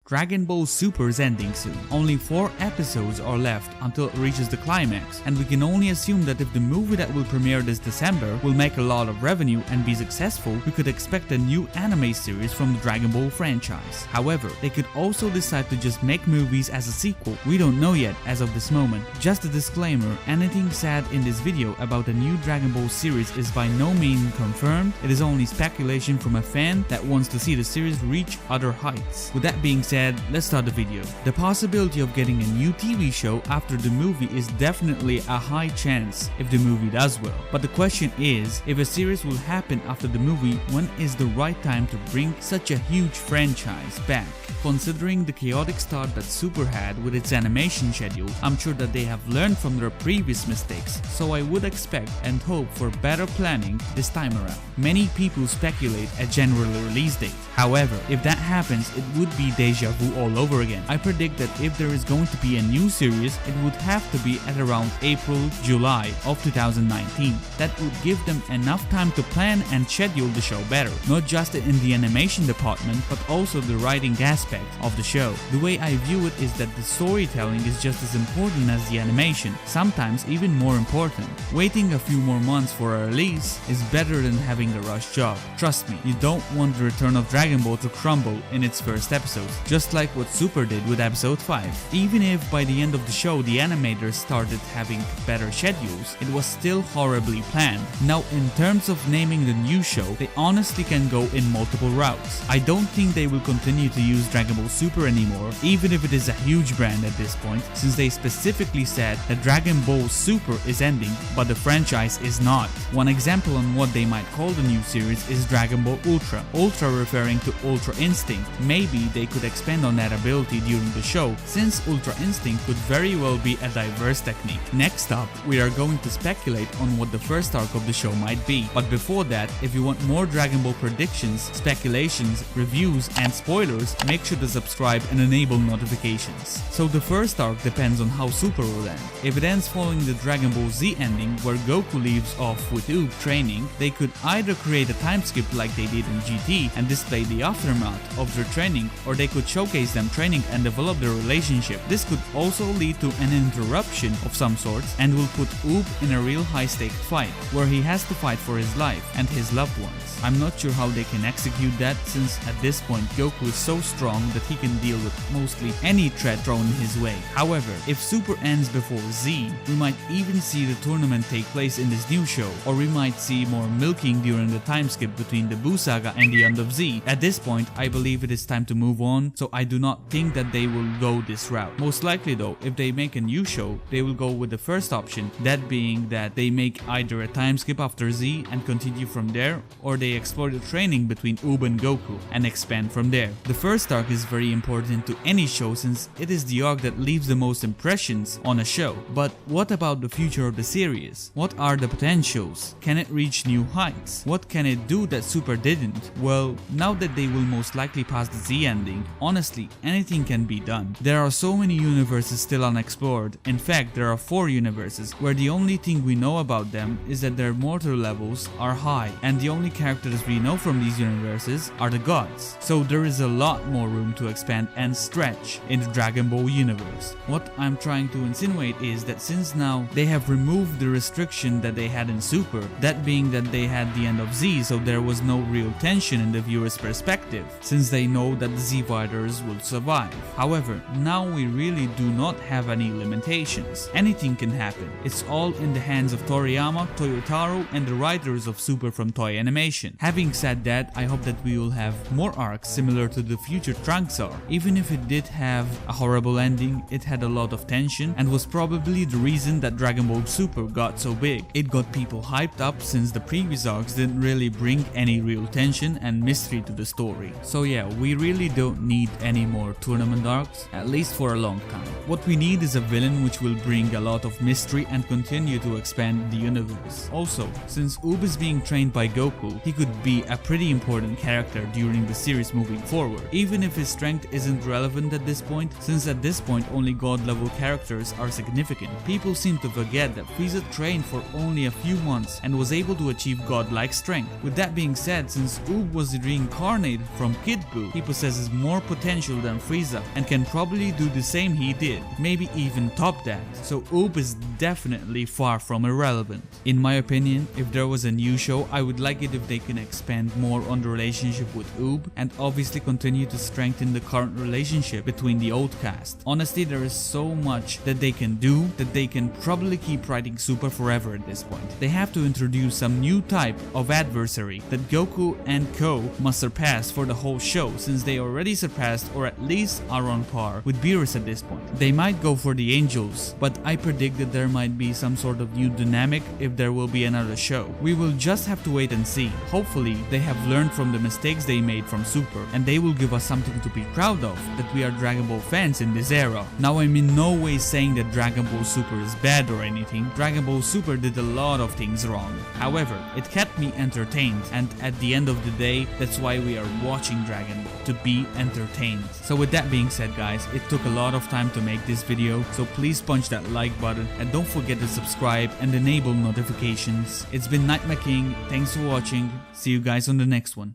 Dragon Ball Super is ending soon. Only 4 episodes are left until it reaches the climax, and we can only assume that if the movie that will premiere this December will make a lot of revenue and be successful, we could expect a new anime series from the Dragon Ball franchise. However, they could also decide to just make movies as a sequel. We don't know yet as of this moment. Just a disclaimer, anything said in this video about the new Dragon Ball series is by no means confirmed. It is only speculation from a fan that wants to see the series reach other heights. With that being said, let's start the video. The possibility of getting a new TV show after the movie is definitely a high chance if the movie does well. But the question is, if a series will happen after the movie, when is the right time to bring such a huge franchise back? Considering the chaotic start that Super had with its animation schedule, I'm sure that they have learned from their previous mistakes, so I would expect and hope for better planning this time around. Many people speculate a general release date. However, if that happens, it would be deja vu all over again. I predict that if there is going to be a new series, it would have to be at around April, July of 2019. That would give them enough time to plan and schedule the show better, not just in the animation department, but also the writing aspect of the show. The way I view it is that the storytelling is just as important as the animation, sometimes even more important. Waiting a few more months for a release is better than having a rush job. Trust me, you don't want the return of Dragon Ball to crumble in its first episode, just like what Super did with episode 5. Even if by the end of the show the animators started having better schedules, it was still horribly planned. Now, in terms of naming the new show, they honestly can go in multiple routes. I don't think they will continue to use Dragon Ball Super anymore, even if it is a huge brand at this point, since they specifically said that Dragon Ball Super is ending, but the franchise is not. One example on what they might call the new series is Dragon Ball Ultra. Ultra referring to Ultra Instinct. Maybe they could expand on that ability during the show, since Ultra Instinct could very well be a diverse technique. Next up, we are going to speculate on what the first arc of the show might be. But before that, if you want more Dragon Ball predictions, speculations, reviews, and spoilers, make sure to subscribe and enable notifications. So the first arc depends on how Super will end. If it ends following the Dragon Ball Z ending, where Goku leaves off with Oob training, they could either create a time skip like they did in GT and display the aftermath of their training, or they could showcase them training and develop their relationship. This could also lead to an interruption of some sorts and will put Oob in a real high-stakes fight, where he has to fight for his life and his loved ones. I'm not sure how they can execute that, since at this point Goku is so strong that he can deal with mostly any threat thrown his way. However, if Super ends before Z, we might even see the tournament take place in this new show, or we might see more milking during the time skip between the Buu Saga and the end of Z. At this point, I believe it is time to move on, so I do not think that they will go this route. Most likely though, if they make a new show, they will go with the first option, that being that they make either a time skip after Z and continue from there, or they explore the training between Oob and Goku and expand from there. The first arc is very important to any show, since it is the arc that leaves the most impressions on a show. But what about the future of the series? What are the potentials? Can it reach new heights? What can it do that Super didn't? Well, now that they will most likely pass the Z ending, honestly, anything can be done. There are so many universes still unexplored. In fact, there are 4 universes where the only thing we know about them is that their mortal levels are high, and the only characters we know from these universes are the gods. So there is a lot more room to expand and stretch in the Dragon Ball universe. What I'm trying to insinuate is that since now they have removed the restriction that they had in Super, that being that they had the end of Z, so there was no real tension in the viewer's perspective, since they know that the Z fighters will survive. However, now we really do not have any limitations. Anything can happen. It's all in the hands of Toriyama, Toyotaro, and the writers of Super from Toei Animation. Having said that, I hope that we will have more arcs similar to the future Trunks arc. Even if it did have a horrible ending, it had a lot of tension and was probably the reason that Dragon Ball Super got so big. It got people hyped up, since the previous arcs didn't really bring any real tension and mystery to the story. So yeah, we really don't need any more tournament arcs, at least for a long time. What we need is a villain which will bring a lot of mystery and continue to expand the universe. Also, since Oob is being trained by Goku, he could be a pretty important character during the series moving forward, even if his strength isn't relevant at this point, since at this point only god level characters are significant. People seem to forget that Frieza trained for only a few months and was able to achieve godlike strength. With that being said, since Oob was reincarnated from Kid Buu, he possesses more potential than Frieza and can probably do the same he did, maybe even top that. So Oob is definitely far from irrelevant. In my opinion, if there was a new show, I would like it if they can expand more on the relationship with Oob and obviously continue to strengthen the current relationship between the old cast. Honestly, there is so much that they can do that they can probably keep writing Super forever at this point. They have to introduce some new type of adversary that Goku and Co must surpass for the whole show, since they already surpassed or at least are on par with Beerus at this point. They might go for the Angels, but I predict that there might be some sort of new dynamic if there will be another show. We will just have to wait and see. Hopefully, they have learned from the mistakes they made from Super, and they will give us something to be proud of, that we are Dragon Ball fans in this era. Now, I'm in no way saying that Dragon Ball Super is bad or anything. Dragon Ball Super did a lot of things wrong. However, it kept me entertained, and at the end of the day, that's why we are watching Dragon Ball, to be entertained. So with that being said, guys, it took a lot of time to make this video, so please punch that like button and don't forget to subscribe and enable notifications. It's been Nightmare King, thanks for watching, see you guys on the next one.